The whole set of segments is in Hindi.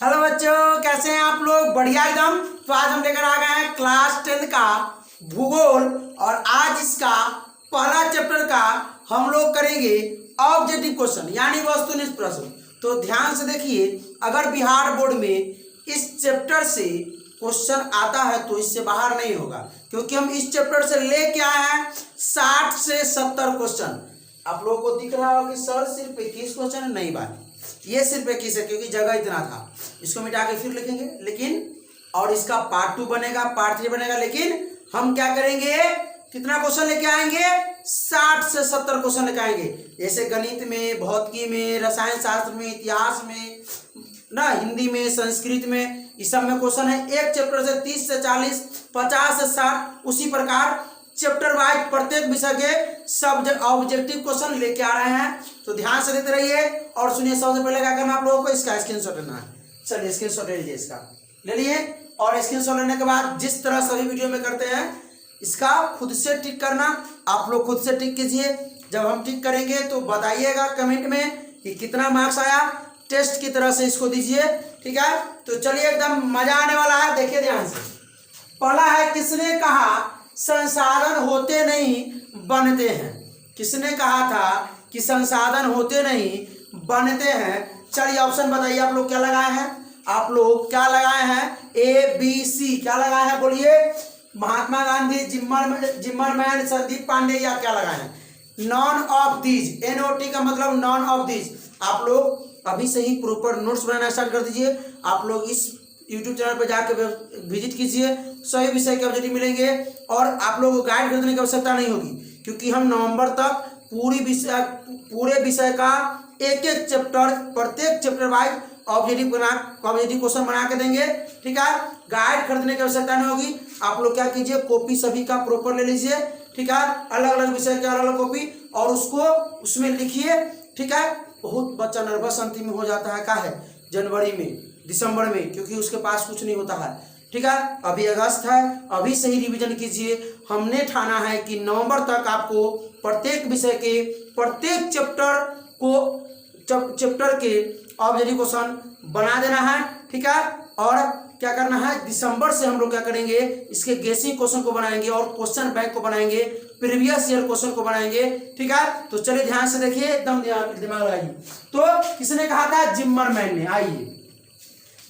हेलो बच्चों, कैसे हैं आप लोग? बढ़िया एकदम। तो आज हम लेकर आ गए हैं क्लास 10 का भूगोल और आज इसका पहला चैप्टर का हम लोग करेंगे ऑब्जेक्टिव क्वेश्चन यानी वस्तुनिष्ठ प्रश्न। तो ध्यान से देखिए, अगर बिहार बोर्ड में इस चैप्टर से क्वेश्चन आता है तो इससे बाहर नहीं होगा, क्योंकि हम इस चैप्टर से लेके आए हैं 60 से 70 क्वेश्चन। आप लोगों को दिख रहा होगा कि सर सिर्फ 21 क्वेश्चन है, नहीं बात, ये सिर्फ 21 है क्योंकि जगह इतना था। इसको मिटा के फिर लिखेंगे, लेकिन और इसका पार्ट 2 बनेगा, पार्ट 3 बनेगा, लेकिन हम क्या करेंगे, कितना क्वेश्चन लेके आएंगे? 60 से 70 क्वेश्चन लेके आएंगे। जैसे गणित में, भौतिकी में, रसायन शास्त्र में, इतिहास में ना, हिंदी में, संस्कृत में, इस सब में क्वेश्चन है। एक चैप्टर से 30 से 40, 50 से 60, उसी प्रकार चैप्टर वाइज प्रत्येक विषय के सब ऑब्जेक्टिव क्वेश्चन लेके आ रहे हैं। तो ध्यान से देते रहिए और सुनिए। सबसे पहले क्या करना, आप लोगों को इसका स्क्रीनशॉट लेना है। चलिए स्क्रीनशॉट ले लीजिए, इसका ले लिए। और स्क्रीनशॉट लेने के बाद जिस तरह सभी वीडियो में करते हैं, इसका खुद से टिक करना। आप लोग खुद से टिक कीजिए। जब हम टिक करेंगे तो बताइएगा कमेंट में कि कितना मार्क्स आया। टेस्ट की तरह से इसको दीजिए, ठीक है? तो चलिए, एकदम मजा आने वाला है। देखिए ध्यान से। पहला है, किसने कहा संसाधन होते नहीं बनते हैं? किसने कहा था कि संसाधन होते नहीं बनते हैं? चलिए ऑप्शन बताइए, आप लोग क्या लगाए हैं? आप लोग क्या लगाए हैं? ए बी सी क्या लगाए हैं? बोलिए। महात्मा गांधी, जिम्मरमैन, संदीप पांडे, या क्या लगाए हैं? नॉन ऑफ दीज, NOT का मतलब नॉन ऑफ दीज। आप लोग अभी से ही प्रॉपर नोट्स बनाना स्टार्ट कर दीजिए। आप लोग इस यूट्यूब चैनल पर जाकर विजिट कीजिए, सही विषय के ऑब्जेक्टिव मिलेंगे और आप लोगों को गाइड खरीदने की आवश्यकता नहीं होगी, क्योंकि हम नवंबर तक पूरे विषय का एक एक चैप्टर, प्रत्येक चैप्टर वाइज ऑब्जेक्टिव क्वेश्चन बना के देंगे, ठीक है? गाइड खरीदने की आवश्यकता नहीं होगी। आप लोग क्या कीजिए, कॉपी सभी का प्रॉपर ले लीजिए, ठीक है? अलग अलग विषय के अलग अलग कॉपी, और उसको उसमें लिखिए, ठीक है? बहुत बच्चा नर्वस अंतिम में हो जाता है, क्या है, जनवरी में, दिसंबर में, क्योंकि उसके पास कुछ नहीं होता है, ठीक है? अभी अगस्त है, अभी से ही रिवीजन कीजिए। हमने ठाना है कि नवंबर तक आपको प्रत्येक विषय के प्रत्येक चैप्टर के ऑब्जेक्टिव क्वेश्चन बना देना है, ठीक है? और क्या करना है, दिसंबर से हम लोग क्या करेंगे, इसके गेसिंग क्वेश्चन को बनाएंगे और क्वेश्चन बैंक को बनाएंगे, प्रीवियस ईयर क्वेश्चन को बनाएंगे, ठीक है? तो चलिए ध्यान से देखिए, एकदम दिमाग लगाइए। तो किसने कहा था? जिम्मरमैन ने। आइए,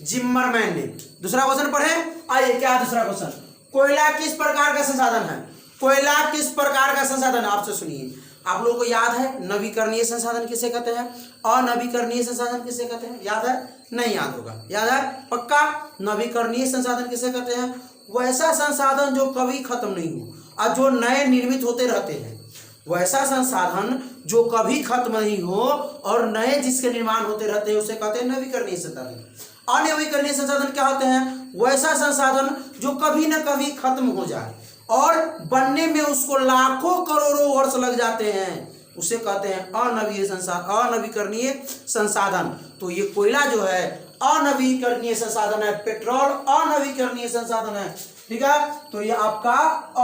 जिम्मरमैन ने। दूसरा क्वेश्चन पढ़े। आइए, क्या है दूसरा क्वेश्चन? कोयला किस प्रकार का संसाधन है? कोयला किस प्रकार का संसाधन है? आपसे सुनिए। आप लोगों को याद है नवीकरणीय संसाधन किसे कहते हैं, अनवीकरणीय संसाधन किसे कहते हैं? याद है? नहीं याद होगा। याद है पक्का? नवीकरणीय संसाधन किसे कहते हैं? वैसा संसाधन जो कभी खत्म नहीं हो और जो नए निर्मित होते रहते हैं। वैसा संसाधन जो कभी खत्म नहीं हो और नए जिसके निर्माण होते रहते हैं, उसे कहते हैं नवीकरणीय संसाधन। अनवीकरणीय संसाधन क्या होते हैं? वैसा संसाधन जो कभी न कभी खत्म हो जाए और बनने में उसको लाखों करोड़ों वर्ष लग जाते हैं, उसे कहते हैं अनवीकरणीय संसाधन। तो ये कोयला जो है अनवीकरणीय संसाधन है, पेट्रोल अनवीकरणीय संसाधन है, ठीक है? तो ये आपका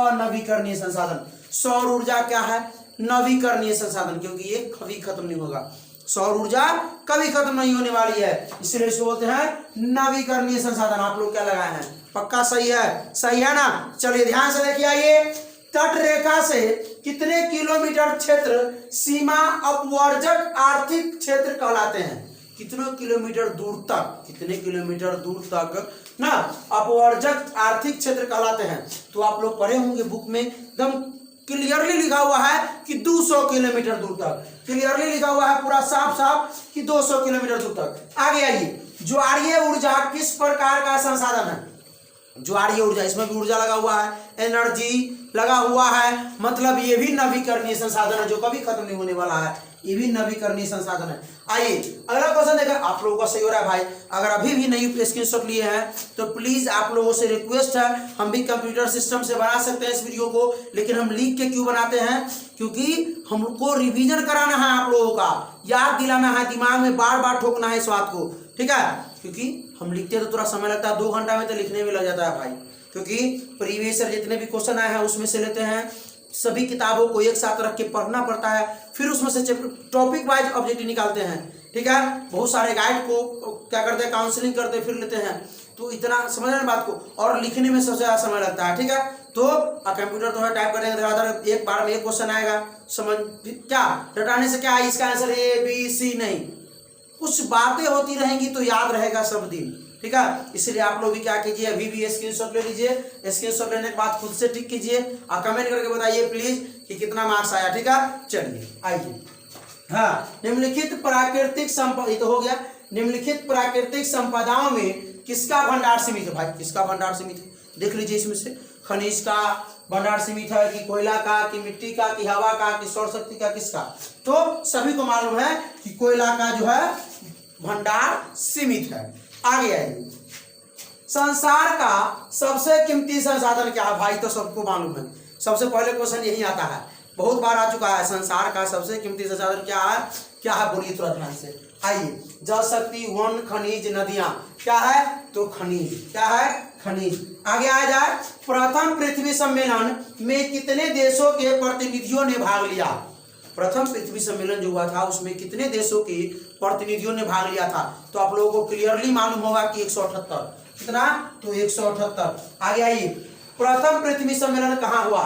अनवीकरणीय संसाधन। सौर ऊर्जा क्या है? नवीकरणीय संसाधन, क्योंकि ये कभी खत्म नहीं होगा। सौर ऊर्जा कभी खत्म नहीं होने वाली है, इसलिए इसको बोलते हैं नवीकरणीय संसाधन। आप लोग क्या लगाए हैं? पक्का सही है? सही है ना? चलिए ध्यान से देखिए। आइए, तट रेखा से कितने किलोमीटर क्षेत्र सीमा अपवर्जक आर्थिक क्षेत्र कहलाते हैं? कितने किलोमीटर दूर तक, कितने किलोमीटर दूर तक ना अपवर्जक आर्थिक क्षेत्र कहलाते हैं? तो आप लोग पढ़े होंगे बुक में, एकदम क्लियरली लिखा हुआ है कि 200 किलोमीटर दूर तक। क्लियरली लिखा हुआ है पूरा साफ साफ कि 200 किलोमीटर दूर तक। आगे आइए, ज्वारीय ऊर्जा किस प्रकार का संसाधन है? ज्वारीय ऊर्जा, इसमें भी ऊर्जा लगा हुआ है, एनर्जी लगा हुआ है, मतलब ये भी नवीकरणीय संसाधन है जो कभी खत्म नहीं होने वाला है। ये भी नवीकरणीय संसाधन है। आइए अगला क्वेश्चन देखा। आप लोगों का सही हो रहा है भाई। अगर अभी भी नहीं स्क्रीनशॉट लिए हैं तो प्लीज आप लोगों से रिक्वेस्ट है, हम भी कंप्यूटर सिस्टम से बना सकते हैं इस वीडियो को, लेकिन हम लिख के क्यों बनाते हैं? क्योंकि हमको रिवीजन कराना है, आप लोगों का याद दिलाना है, दिमाग में बार बार ठोकना है इस बात को, ठीक है? क्योंकि हम लिखते तो थोड़ा समय लगता है, 2 घंटा में तो लिखने में लग जाता है भाई, क्योंकि प्रीवियस ईयर जितने भी क्वेश्चन आए हैं उसमें से लेते हैं, सभी किताबों को एक साथ रख के पढ़ना पड़ता है, फिर उसमें से टॉपिक वाइज ऑब्जेक्टिव निकालते हैं। ठीक है, बहुत सारे गाइड को क्या करते हैं, काउंसलिंग करते फिर लेते हैं, तो इतना समझ रहे हैं बात को, और लिखने में सबसे ज़्यादा समय लगता है। ठीक है, तो कंप्यूटर तो है, टाइप करेंगे धड़ाधड़, एक बार में एक क्वेश्चन आएगा, समझ क्या रटाने से क्या इसका आंसर ABC नहीं, कुछ बातें होती रहेंगी तो याद रहेगा सब दिन। ठीक है, इसलिए आप लोग भी क्या कीजिए, अभी भी स्क्रीनशॉट ले लीजिए, स्क्रीनशॉट लेने के बाद खुद से टिक कीजिए और कमेंट करके बताइए प्लीज कि कितना मार्क्स आया। ठीक है, चलिए आइए। हाँ, निम्नलिखित प्राकृतिक संपदा, ये तो हो गया, निम्नलिखित प्राकृतिक संपदाओं में किसका भंडार सीमित है? भाई किसका भंडार सीमित है, देख लीजिए इसमें से, खनिज का भंडार सीमित है कि कोयला का, कि मिट्टी का, कि हवा का, कि सौर शक्ति का, किसका? तो सभी को मालूम है कि कोयला का जो है भंडार सीमित है। आगे आइए, संसार का सबसे कीमती संसाधन क्या है? भाई तो सबको मालूम है, सबसे पहले क्वेश्चन यही आता है, बहुत बार आ चुका है, संसार का सबसे कीमती संसाधन क्या है? क्या है बोलिए थोड़ा ध्यान से। आइए, जल शक्ति, वन, खनिज, नदियां, क्या है? तो खनिज, क्या है? खनिज। आगे आ जाए, प्रथम पृथ्वी सम्मेलन में कितने देशों के प्रतिनिधियों ने भाग लिया? प्रथम पृथ्वी सम्मेलन जो हुआ था उसमें कितने देशों के प्रतिनिधियों ने भाग लिया था? तो आप लोगों को क्लियरली मालूम होगा कि 178। कितना? तो 178। आगे आइए, प्रथम पृथ्वी सम्मेलन कहाँ हुआ?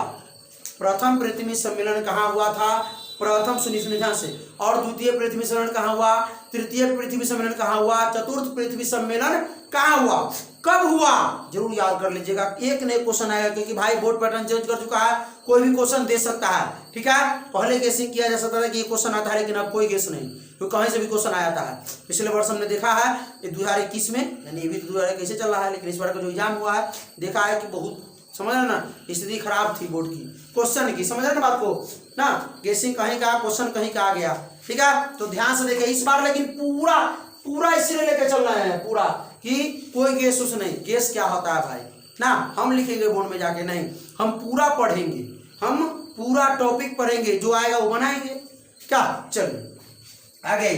प्रथम पृथ्वी सम्मेलन कहाँ हुआ था? प्रथम, सुनिए ध्यान से, और द्वितीय पृथ्वी सम्मेलन कहाँ हुआ? तृतीय पृथ्वी सम्मेलन कहाँ हुआ? चतुर्थ पृथ्वी सम्मेलन कहाँ हुआ? कब हुआ? जरूर याद कर लीजिएगा, एक नए क्वेश्चन आएगा, क्योंकि भाई बोर्ड पैटर्न चेंज कर चुका है, कोई भी क्वेश्चन दे सकता है। ठीक है, पहले गेसिंग किया जा सकता था कि ये क्वेश्चन आता है, लेकिन अब कोई गेस नहीं, तो कहीं से भी क्वेश्चन आ जाता है। पिछले वर्ष हमने देखा है 2021 में, यानी ये भी 2021 कैसे चल रहा है, लेकिन इस बार का जो एग्जाम हुआ है देखा है कि बहुत, समझ रहे ना, स्थिति खराब थी बोर्ड की, क्वेश्चन की, समझ रहे ना बात को ना, गेसिंग कहीं का, क्वेश्चन कहीं का आ गया। ठीक है, तो ध्यान से देखिए इस बार, लेकिन पूरा पूरा इसीलिए लेके चल रहे हैं पूरा, कि कोई गेस उस नहीं, गेस क्या होता है भाई ना, हम लिखेंगे बोर्ड में जाके नहीं, हम पूरा पढ़ेंगे, हम पूरा टॉपिक पढ़ेंगे, जो आएगा वो बनाएंगे। क्या, चलिए आगे।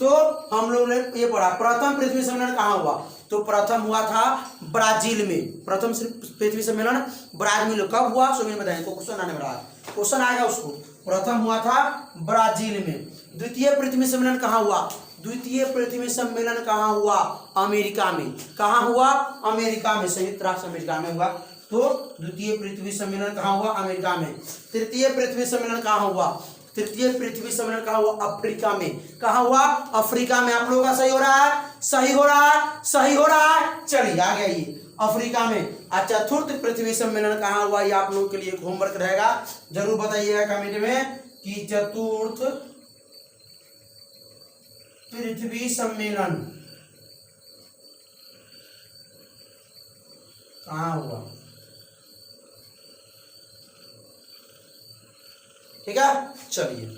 तो हम लोग ने ये पढ़ा, प्रथम पृथ्वी सम्मेलन कहाँ हुआ? तो प्रथम हुआ था ब्राजील में, प्रथम पृथ्वी सम्मेलन ब्राजील में कब हुआ? सो बताएंगे, क्वेश्चन आने वाला है, क्वेश्चन आएगा उसको। प्रथम हुआ था ब्राजील में। द्वितीय पृथ्वी सम्मेलन कहाँ हुआ? द्वितीय पृथ्वी सम्मेलन कहाँ हुआ? अमेरिका में। कहाँ हुआ? अमेरिका में, संयुक्त राष्ट्र अमेरिका में हुआ। तो द्वितीय पृथ्वी सम्मेलन कहाँ हुआ? अमेरिका में। तृतीय पृथ्वी सम्मेलन कहाँ हुआ? तृतीय पृथ्वी सम्मेलन कहाँ हुआ? अफ्रीका में। कहाँ हुआ? अफ्रीका में। आप लोगों का सही हो रहा है? सही हो रहा है? सही हो रहा है? चलिए आगे आइए, अफ्रीका में। अच्छा, चतुर्थ पृथ्वी सम्मेलन कहाँ हुआ? ये आप लोगों के लिए होमवर्क रहेगा, जरूर बताइएगा कमेंट में कि चतुर्थ पृथ्वी सम्मेलन कहाँ हुआ? ठीक है, चलिए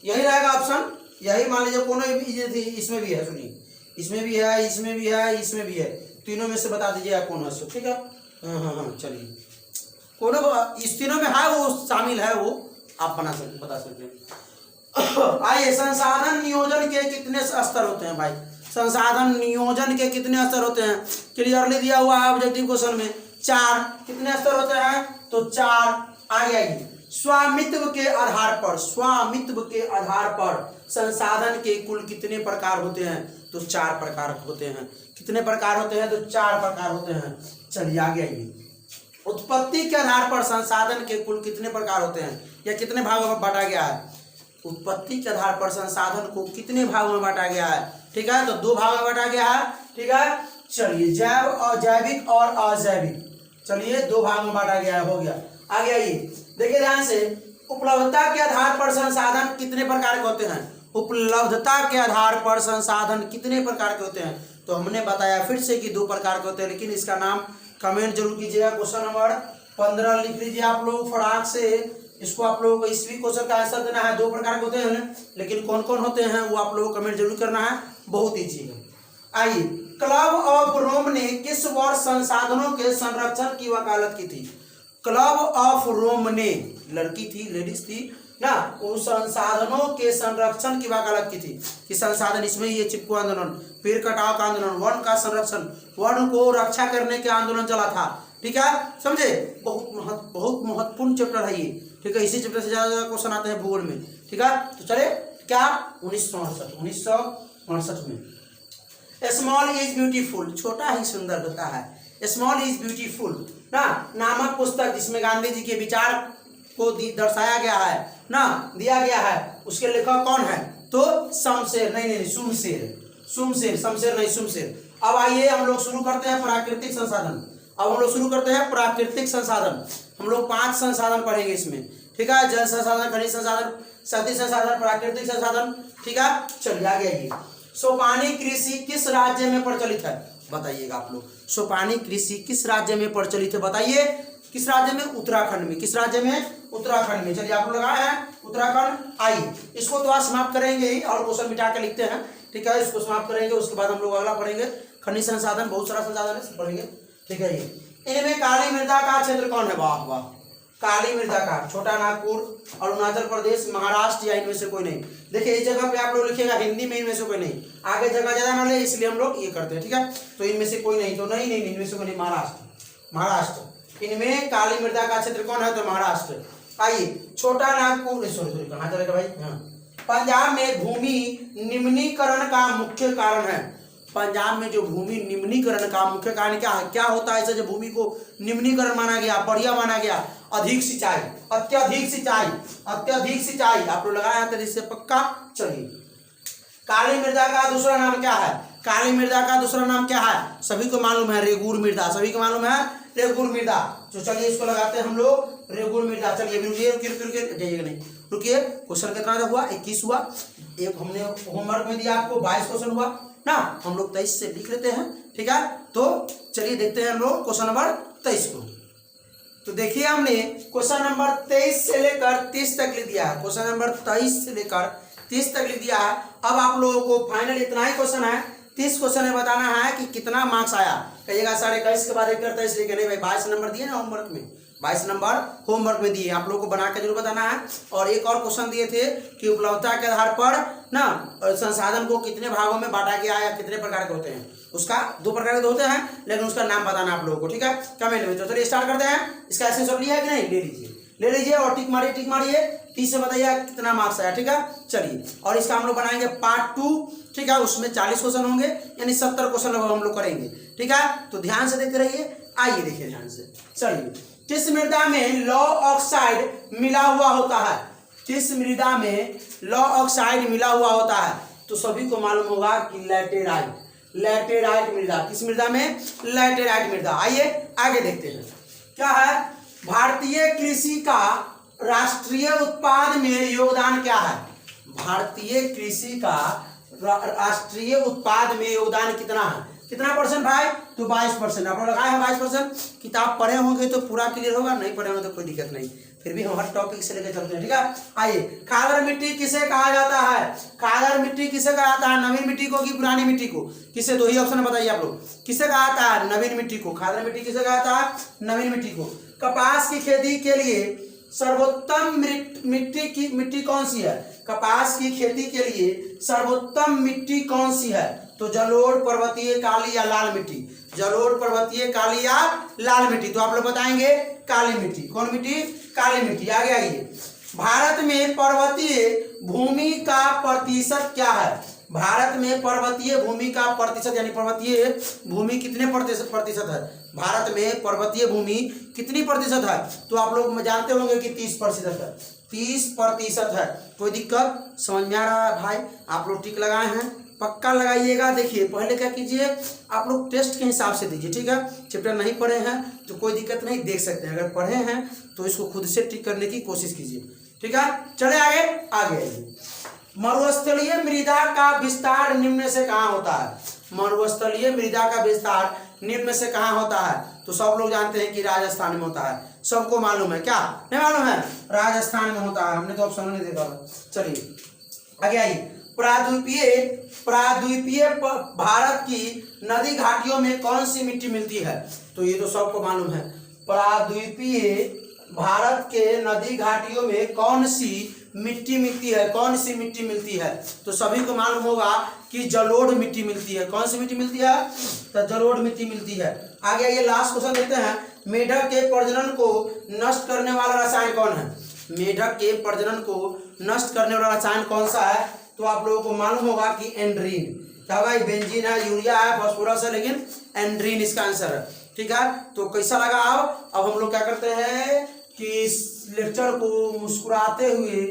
यही रहेगा ऑप्शन, यही मान लीजिए, कोनो भी इसमें भी है, सुनिए, इसमें भी है, इसमें भी है, इसमें भी है, तीनों में से बता दीजिए कौन है। ठीक है, हाँ, चलिए, कोनो इस तीनों में है, वो शामिल है, वो आप बता सकते हैं। आइए, संसाधन नियोजन के कितने स्तर होते हैं? भाई संसाधन नियोजन के कितने स्तर होते हैं? क्लियरली दिया हुआ है ऑब्जेक्टिव क्वेश्चन में, 4। कितने स्तर होते हैं? तो 4। आगे आइए, स्वामित्व के आधार पर, स्वामित्व के आधार पर संसाधन के कुल कितने प्रकार होते हैं? तो 4 प्रकार होते हैं। कितने प्रकार होते हैं? तो 4 प्रकार होते हैं। चलिए आगे आइए, उत्पत्ति के आधार पर संसाधन के कुल कितने प्रकार होते हैं, या कितने भागों में बांटा गया है? उत्पत्ति के आधार पर संसाधन को कितने भागों में बांटा गया है? ठीक है, तो 2 भागों में बांटा गया है। ठीक है, चलिए, जैव और जैविक और अजैविक, चलिए 2 भागों में बांटा गया है, हो गया। आगे आइए, देखिए ध्यान से, उपलब्धता के आधार पर संसाधन कितने प्रकार के होते हैं? उपलब्धता के आधार पर संसाधन कितने प्रकार के होते हैं? तो हमने बताया फिर से कि 2 प्रकार के होते हैं, लेकिन इसका नाम कमेंट जरूर कीजिएगा। क्वेश्चन नंबर 15 लिख लीजिए आप लोग फटाक से, इसको आप लोगों को इस भी क्वेश्चन का आंसर देना है। 2 प्रकार के होते हैं, लेकिन कौन कौन होते हैं वो आप लोगों को कमेंट जरूर करना है, बहुत ईजी है। आइए, क्लब ऑफ रोम ने किस वर्ष संसाधनों के संरक्षण की वकालत की थी? क्लब ऑफ रोम ने, लड़की थी, लेडीज थी ना, उन संसाधनों के संरक्षण की वकालत की थी कि संसाधन, इसमें ये चिपको आंदोलन, पेड़ कटाव का आंदोलन, वन का संरक्षण, वन को रक्षा करने के आंदोलन चला था। ठीक है, समझे, बहुत महत्वपूर्ण चैप्टर है ये। ठीक है, इसी चैप्टर से ज्यादा क्वेश्चन आते हैं भूगोल में। ठीक है, तो चले क्या, 1969 68 में। स्मॉल इज ब्यूटीफुल, छोटा ही सुंदर होता है। स्मॉल इज ब्यूटीफुल ना नामक पुस्तक जिसमें गांधी जी के विचार को दर्शाया गया है ना, दिया गया है, उसके लेखक कौन है? तो शमशेर, नहीं शुमशेर, शमशेर नहीं शुमशेर। अब आइए हम लोग शुरू करते हैं प्राकृतिक संसाधन। अब हम लोग शुरू करते हैं प्राकृतिक संसाधन। हम लोग 5 संसाधन पढ़ेंगे इसमें, ठीक है। जल संसाधन, खनिज संसाधन, शक्ति संसाधन, प्राकृतिक संसाधन, ठीक है। चलिए आगे आइए। सोपानी कृषि किस राज्य में प्रचलित है? बताइएगा आप लोग। सोपानी कृषि किस राज्य में प्रचलित है? बताइए किस राज्य में? उत्तराखंड में। किस राज्य में? उत्तराखंड में। चलिए आप लोग लगाए हैं उत्तराखंड। आइए इसको तो आज समाप्त करेंगे ही और क्वेश्चन मिटा के लिखते हैं, ठीक है। इसको समाप्त करेंगे, उसके बाद हम लोग अगला पढ़ेंगे खनिज संसाधन, बहुत सारा संसाधन है, पढ़ेंगे, ठीक है। ये इनमें काली मृदा का क्षेत्र कौन है? वाह वाह, काली मृदा का छोटा नागपुर, अरुणाचल प्रदेश, महाराष्ट्र या इनमें से कोई नहीं। देखिए इस जगह पे आप लोग लिखिएगा हिंदी में इनमें से कोई नहीं, आगे जगह ज्यादा ना ले इसलिए हम लोग ये करते हैं, ठीक है। तो इनमें से कोई नहीं, तो नहीं इनमें से कोई नहीं, महाराष्ट्र। इनमें काली मृदा का क्षेत्र कौन है? तो महाराष्ट्र। आइए छोटा नागपुर, सॉरी कहाँ चलेगा भाई, हाँ। पंजाब में भूमि निम्नीकरण का मुख्य कारण है। पंजाब में जो भूमि निम्नीकरण का मुख्य कारण क्या है? क्या होता है ऐसे जो भूमि को निम्नीकरण माना गया, बढ़िया माना गया? अधिक सिंचाई, अत्यधिक सिंचाई। आप लोग लगाए हैं इससे पक्का। चलिए काली मृदा का दूसरा नाम क्या है? काली मृदा का दूसरा नाम क्या है? सभी को मालूम है, रेगुर मृदा। सभी को मालूम है रेगुर मृदा। तो चलिए इसको लगाते हैं हम लोग रेगुर मृदा। चलिए रुकिए जाइएगा नहीं, रुकिए। क्वेश्चन कितना हुआ? 21 हुआ। एक हमने होमवर्क में दिया आपको 22 क्वेश्चन हुआ ना, हम लोग 23 से लिख लेते हैं, ठीक है। तो चलिए देखते हैं हम लोग क्वेश्चन नंबर 23 को। तो देखिए हमने क्वेश्चन नंबर 23 से लेकर 30 तक लिख दिया है। क्वेश्चन नंबर 23 से लेकर 30 तक लिख दिया है। अब आप लोगों को फाइनल इतना ही क्वेश्चन है, 30 क्वेश्चन में बताना है कि कितना मार्क्स आया। कहिएगा सर 21 के बाद एक करता है इसलिए कि नहीं भाई, 22 नंबर दिए ना होमवर्क में, 22 नंबर होमवर्क में दिए, आप लोगों को बना के जरूर बताना है। और एक और क्वेश्चन दिए थे कि उपलब्धता के आधार पर ना संसाधन को कितने भागों में बांटा गया या कितने प्रकार के होते हैं। उसका 2 प्रकार के होते हैं, लेकिन उसका नाम बताना आप लोगों को, ठीक है, कमेंट में। तो चलिए स्टार्ट करते हैं। इसका ऐसे सब लिया है कि नहीं? ले लीजिए और टिक मारिए 30 से बताइए कितना मार्क्स आया, ठीक है। चलिए और इसका हम लोग बनाएंगे पार्ट 2, ठीक है। उसमें 40 क्वेश्चन होंगे, यानी 70 क्वेश्चन हम लोग करेंगे, ठीक है। तो ध्यान से देखते रहिए। आइए देखिए ध्यान से। चलिए किस मृदा में लौ ऑक्साइड मिला हुआ होता है? किस मृदा में लौ ऑक्साइड मिला हुआ होता है? तो सभी को मालूम होगा कि लैटेराइट मृदा। किस मृदा में? लैटेराइट मृदा। आइए आगे देखते हैं क्या है। भारतीय कृषि का राष्ट्रीय उत्पाद में योगदान क्या है? भारतीय कृषि का राष्ट्रीय उत्पाद में योगदान कितना है? कितना परसेंट भाई? तो 22%। आप लोग लगाए हैं 22%। किताब पढ़े होंगे तो पूरा क्लियर होगा, नहीं पढ़े होंगे तो कोई दिक्कत नहीं, फिर भी हम हर टॉपिक से लेकर चलते हैं, ठीक है। आइए खादर मिट्टी किसे कहा जाता है? खादर मिट्टी किसे कहा जाता है? नवीन मिट्टी को कि पुरानी मिट्टी को? किसे? दो ही ऑप्शन बताइए आप लोग। किसे कहा जाता है? नवीन मिट्टी को। खादर मिट्टी किसे कहा जाता है? नवीन मिट्टी को। कपास की खेती के लिए सर्वोत्तम मिट्टी कौन सी है? कपास की खेती के लिए सर्वोत्तम मिट्टी कौन सी है? तो जलोढ़, पर्वतीय, काली या लाल मिट्टी। जलोढ़, पर्वतीय, काली या लाल मिट्टी। तो आप लोग बताएंगे काली मिट्टी। कौन मिट्टी? काली मिट्टी। आगे आइए। भारत में पर्वतीय भूमि का प्रतिशत क्या है? भारत में पर्वतीय भूमि का प्रतिशत, यानी पर्वतीय भूमि कितने प्रतिशत है? भारत में पर्वतीय भूमि कितनी प्रतिशत है? तो आप लोग जानते होंगे कि 30% है। 30% है। कोई दिक्कत? समझ में आ रहा है भाई? आप लोग टिक लगाए हैं, पक्का लगाइएगा। देखिए पहले क्या कीजिए, आप लोग टेस्ट के हिसाब से दीजिए, ठीक है। चैप्टर नहीं पढ़े हैं तो कोई दिक्कत नहीं, देख सकते हैं। अगर पढ़े हैं तो इसको खुद से टिक करने की कोशिश कीजिए, ठीक है। चले आगे आइए। मरुस्थलीय मृदा का विस्तार निम्न से कहाँ होता है? मरुस्थलीय मृदा का विस्तार निम्न से कहाँ होता है? तो सब लोग जानते हैं कि राजस्थान में होता है। सबको मालूम है क्या? नहीं मालूम है? राजस्थान में होता है। हमने तो ऑप्शन नहीं देखा। चलिए आगे आइए। प्राद्वीपीय भारत की नदी घाटियों में कौन सी मिट्टी मिलती है? तो ये तो सबको मालूम है। प्राद्वीपीय भारत के नदी घाटियों में कौन सी मिट्टी मिलती है? कौन सी मिट्टी मिलती है? तो सभी को मालूम होगा कि जलोढ़ मिट्टी मिलती है। कौन सी मिट्टी मिलती है? तो जलोढ़ मिट्टी मिलती है। आगे ये लास्ट क्वेश्चन देखते हैं। मेढक के प्रजनन को नष्ट करने वाला रसायन कौन है? मेढक के प्रजनन को नष्ट करने वाला रसायन कौन सा है? तो आप लोगों को मालूम होगा कि एंड्रीन क्या होगा, बेंजीन है, यूरिया है, फास्फोरस है, लेकिन एंड्रीन इसका आंसर है। ठीक है, तो कैसा लगा? अब हम लोग क्या करते हैं कि इस लेक्चर को मुस्कुराते हुए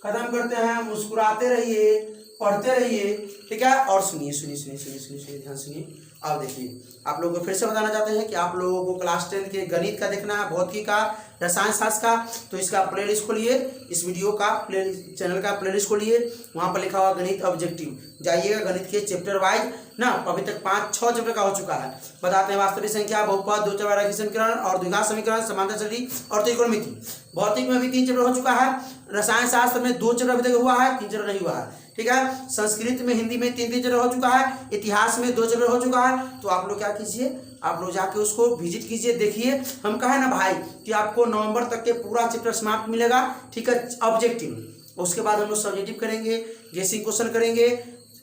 खत्म करते हैं। मुस्कुराते रहिए, पढ़ते रहिए, ठीक है। और सुनिए सुनिए सुनिए सुनिए सुनिए सुनिए, ध्यान सुनिए। अब देखिए, आप लोगों को फिर से बताना चाहते हैं कि आप लोगों को क्लास 10 के गणित का देखना है, भौतिकी का, रसायन शास्त्र का, तो इसका प्लेलिस्ट खोलिए, इस वीडियो का चैनल का प्लेलिस्ट खोलिए, वहाँ पर लिखा हुआ गणित ऑब्जेक्टिव, जाइएगा गणित के चैप्टर वाइज ना। अभी तक 5-6 चैप्टर का हो चुका है। बताते हैं वास्तविक संख्या, बहुपद, दो चौबारा समीकरण और द्विघात समीकरण, समांतर सदी और त्रिकोणमिति। भौतिक में भी 3 चैप्टर हो चुका है। रसायन शास्त्र में 2 चैप्टर अभी तक हुआ है, 3 चैप्टर नहीं हुआ है। ठीक है, संस्कृत में, हिंदी में 3 चैप्टर हो चुका है, इतिहास में 2 चैप्टर हो चुका है। तो आप लोग क्या कीजिए, आप लोग जाके उसको विजिट कीजिए, देखिए। हम कहे ना भाई कि आपको नवंबर तक के पूरा चैप्टर समाप्त मिलेगा। ठीक है, ऑब्जेक्टिव। उसके बाद हम लोग सब्जेक्टिव करेंगे, गेसिंग क्वेश्चन करेंगे,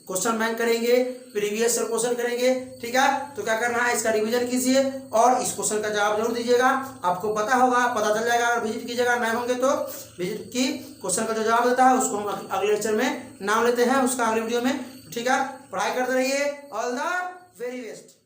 क्वेश्चन बैंक करेंगे, प्रीवियस क्वेश्चन करेंगे। ठीक है, तो क्या करना है, इसका रिवीजन कीजिए और इस क्वेश्चन का जवाब जरूर दीजिएगा। आपको पता होगा, पता चल जाएगा अगर विजिट कीजिएगा। नए होंगे तो विजिट की क्वेश्चन का जो जवाब देता है उसको हम अगले लेक्चर में नाम लेते हैं, उसका अगले वीडियो में। ठीक है, पढ़ाई करते रहिए। All the very best.